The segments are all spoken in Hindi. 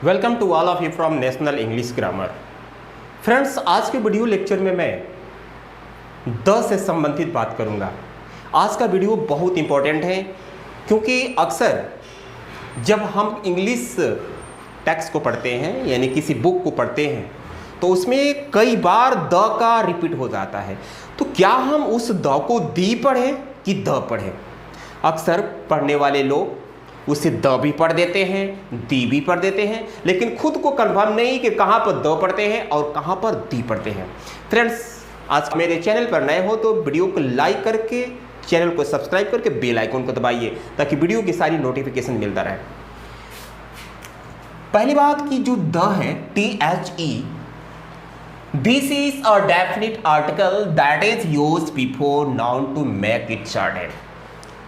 Welcome to all of you from national English grammar. Friends, आज के वीडियो लेक्चर में मैं द से संबंधित बात करूंगा। आज का वीडियो बहुत इंपॉर्टेंट है क्योंकि अक्सर जब हम इंग्लिश टेक्स्ट को पढ़ते हैं यानी किसी बुक को पढ़ते हैं तो उसमें कई बार द का रिपीट हो जाता है। तो क्या हम उस द को दी पढ़ें कि द पढ़ें? अक्सर पढ़ने वाले लोग उसे द भी पढ़ देते हैं, दी भी पढ़ देते हैं, लेकिन खुद को कंफर्म नहीं कि कहाँ पर द पढ़ते हैं और कहाँ पर दी पढ़ते हैं। फ्रेंड्स, आज मेरे चैनल पर नए हो तो वीडियो को लाइक करके चैनल को सब्सक्राइब करके बेल आइकन को दबाइए ताकि वीडियो की सारी नोटिफिकेशन मिलता रहे। पहली बात की जो द है THE, this is a definite article that is used before noun to make it shorted.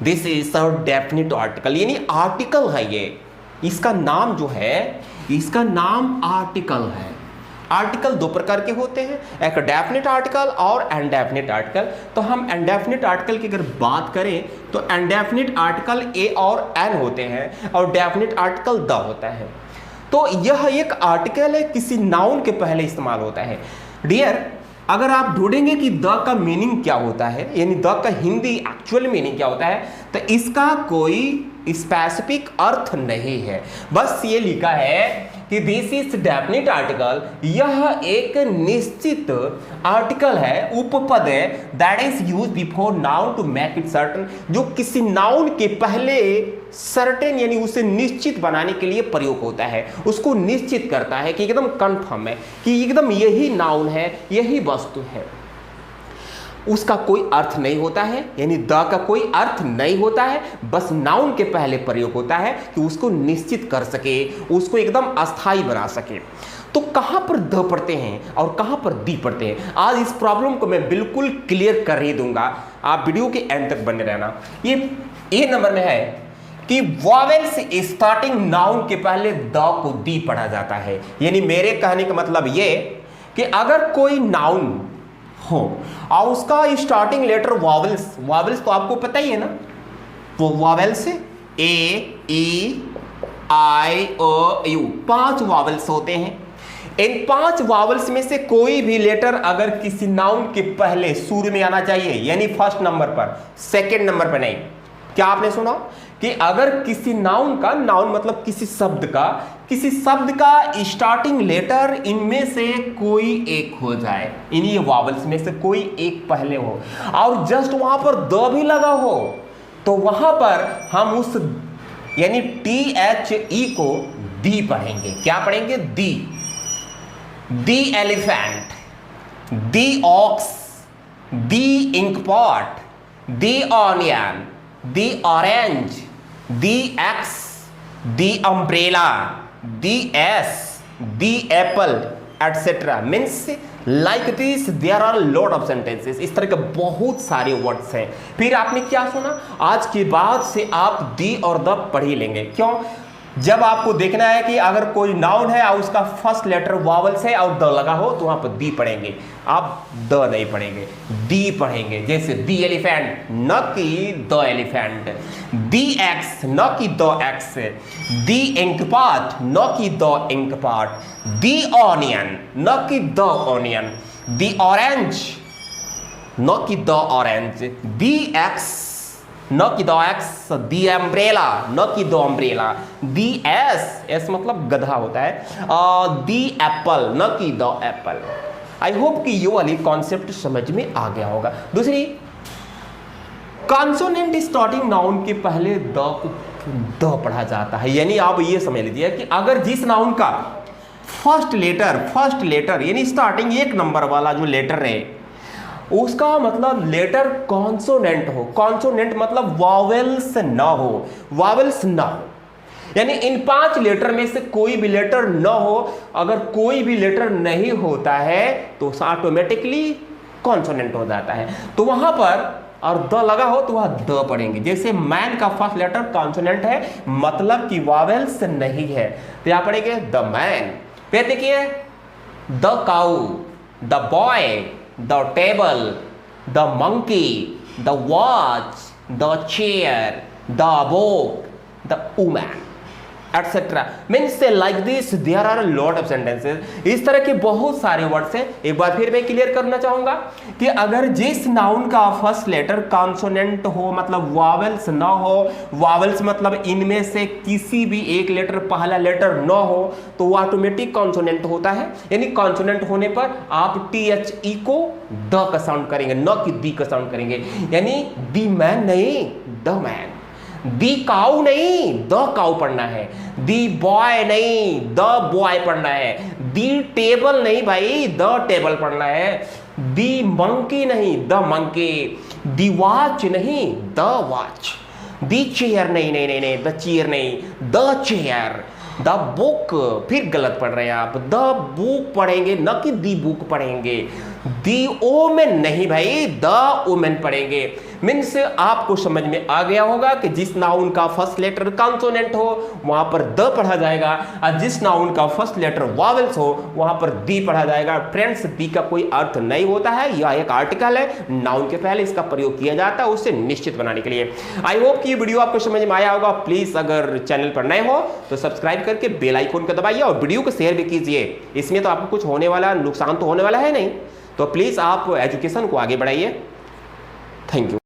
This is a definite article यानी आर्टिकल है ये। इसका नाम जो है, इसका नाम आर्टिकल है। आर्टिकल दो प्रकार के होते हैं, एक डेफिनिट आर्टिकल और इनडेफिनिट आर्टिकल। तो हम इनडेफिनिट आर्टिकल की अगर बात करें तो इनडेफिनिट आर्टिकल ए और एन होते हैं और डेफिनिट आर्टिकल द होता है। तो यह एक आर्टिकल है, किसी नाउन के पहले इस्तेमाल होता है। डियर, अगर आप ढूंढेंगे कि द का मीनिंग क्या होता है यानी द का हिंदी एक्चुअल मीनिंग क्या होता है तो इसका कोई स्पेसिफिक अर्थ नहीं है। बस ये लिखा है कि दिस इज डेफिनिट आर्टिकल, यह एक निश्चित आर्टिकल है, उपपद है, that is used before noun to make it certain, जो किसी नाउन के पहले सर्टेन यानी उसे निश्चित बनाने के लिए प्रयोग होता है। उसको निश्चित करता है कि एकदम कंफर्म है कि एकदम यही नाउन है, यही वस्तु है। उसका कोई अर्थ नहीं होता है यानी द का कोई अर्थ नहीं होता है, बस नाउन के पहले प्रयोग होता है कि उसको निश्चित कर सके, उसको एकदम अस्थाई बना सके। तो कहां पर द पढ़ते हैं और कहां पर दी पढ़ते हैं, आज इस प्रॉब्लम को मैं बिल्कुल क्लियर कर ही दूंगा। आप वीडियो के एंड तक बने रहना। ये ए नंबर में है कि वॉवेल्स स्टार्टिंग नाउन के पहले द को दी पढ़ा जाता है। यानी मेरे कहने का मतलब ये कि अगर कोई नाउन हो और उसका स्टार्टिंग लेटर वॉवेल्स, वॉवेल्स तो आपको पता ही है ना, वो vowels A E I O U 5 vowels होते हैं। इन 5 वॉवेल्स में से कोई भी लेटर अगर किसी नाउन के पहले शुरू में आना चाहिए यानी फर्स्ट नंबर पर, सेकंड नंबर पर नहीं। क्या आपने सुना कि अगर किसी नाउन का, नाउन मतलब किसी शब्द का स्टार्टिंग लेटर इनमें से कोई एक हो जाए, इन्हीं वॉवेल्स में से कोई एक पहले हो और जस्ट वहां पर द भी लगा हो, तो वहां पर हम उस यानी THE को दी पढ़ेंगे। क्या पढ़ेंगे? The. The elephant, the ox, the ink pot, the onion, the orange, the axe, the umbrella, the ass, the apple etcetera. Means like this there are lot of sentences. इस तरह के बहुत सारे वर्ड्स हैं। फिर आपने क्या सुना, आज के बाद से आप दी और द पढ़ ही लेंगे। क्यों? जब आपको देखना है कि अगर कोई नाउन है और उसका फर्स्ट लेटर वॉवेल्स है और द लगा हो तो वहां पर दी पढ़ेंगे, आप द नहीं पढ़ेंगे, दी पढ़ेंगे। जैसे दी एलिफेंट, न कि द एलिफेंट, दी एक्स, न कि द एक्स, दी इंकपॉट, न कि द इंकपॉट, दी ऑनियन, न कि द ऑनियन, दी ऑरेंज, न कि द ऑरेंज, दी एक्स, न कि द एक्स, दी अम्ब्रेला, न कि द अम्ब्रेला, दी एस मतलब गधा होता है, दी एप्पल, न कि द एप्पल। आई होप कि ये वाली कॉन्सेप्ट समझ में आ गया होगा। दूसरी, कॉन्सोनेंट स्टार्टिंग नाउन के पहले द पढ़ा जाता है। यानी आप ये समझ लीजिए कि अगर जिस नाउन का फर्स्ट लेटर यानी स्टार्टिंग 1 नंबर वाला जो लेटर है उसका मतलब लेटर कॉन्सोनेंट हो। कॉन्सोनेंट मतलब वॉवेल्स ना हो, वॉवेल्स ना हो यानी इन 5 लेटर में से कोई भी लेटर ना हो। अगर कोई भी लेटर नहीं होता है तो ऑटोमेटिकली कॉन्सोनेंट हो जाता है। तो वहां पर और द लगा हो तो वह द पढ़ेंगे। जैसे मैन का फर्स्ट लेटर कॉन्सोनेंट है मतलब कि वॉवेल्स नहीं है, तो यहां पढ़ेंगे द मैन। फिर देखिए the cow, the boy, the table, the monkey, the watch, the chair, the book, the woman। Etcetera means like this there are lot of sentences. इस तरह के बहुत सारे वर्ड्स हैं। एक बार फिर मैं क्लियर करना चाहूंगा कि अगर जिस नाउन का फर्स्ट लेटर कॉन्सोनेंट हो, मतलब वावल्स ना हो, वावल्स मतलब इनमें से किसी भी एक लेटर, पहला लेटर न हो, तो वो ऑटोमेटिक कॉन्सोनेंट होता है। यानी कॉन्सोनेंट होने पर आप THE को द का साउंड करेंगे, न कि दी का साउंड करेंगे। यानी दी मैन नहीं, द मैन। दी काउ नहीं, द काउ पढ़ना है। दी बॉय नहीं, द बॉय पढ़ना है। दी टेबल नहीं भाई, द टेबल पढ़ना है। दी मंकी नहीं, द मंकी। दी वॉच नहीं, द वॉच। दी चेयर नहीं, नहीं नहीं नहीं, द चेयर नहीं, द चेयर। द बुक, फिर गलत पढ़ रहे हैं आप, द बुक पढ़ेंगे, न कि दी बुक पढ़ेंगे। दी ओमेन नहीं भाई, द ओमेन पढ़ेंगे। मीन्स आपको समझ में आ गया होगा कि जिस नाउन का फर्स्ट लेटर कॉन्सोनेंट हो वहां पर द पढ़ा जाएगा, और जिस नाउन का फर्स्ट लेटर वावल्स हो वहां पर दी पढ़ा जाएगा। फ्रेंड्स, दी का कोई अर्थ नहीं होता है, यह एक आर्टिकल है, नाउन के पहले इसका प्रयोग किया जाता है उसे निश्चित बनाने के लिए। आई होप कि ये वीडियो आपको समझ में आया होगा। प्लीज अगर चैनल पर नए हो तो सब्सक्राइब करके बेल आइकन को दबाइए और वीडियो को शेयर भी कीजिए। इसमें तो आपको कुछ होने वाला, नुकसान तो होने वाला है नहीं। तो प्लीज आप एजुकेशन को आगे बढ़ाइए। Thank you.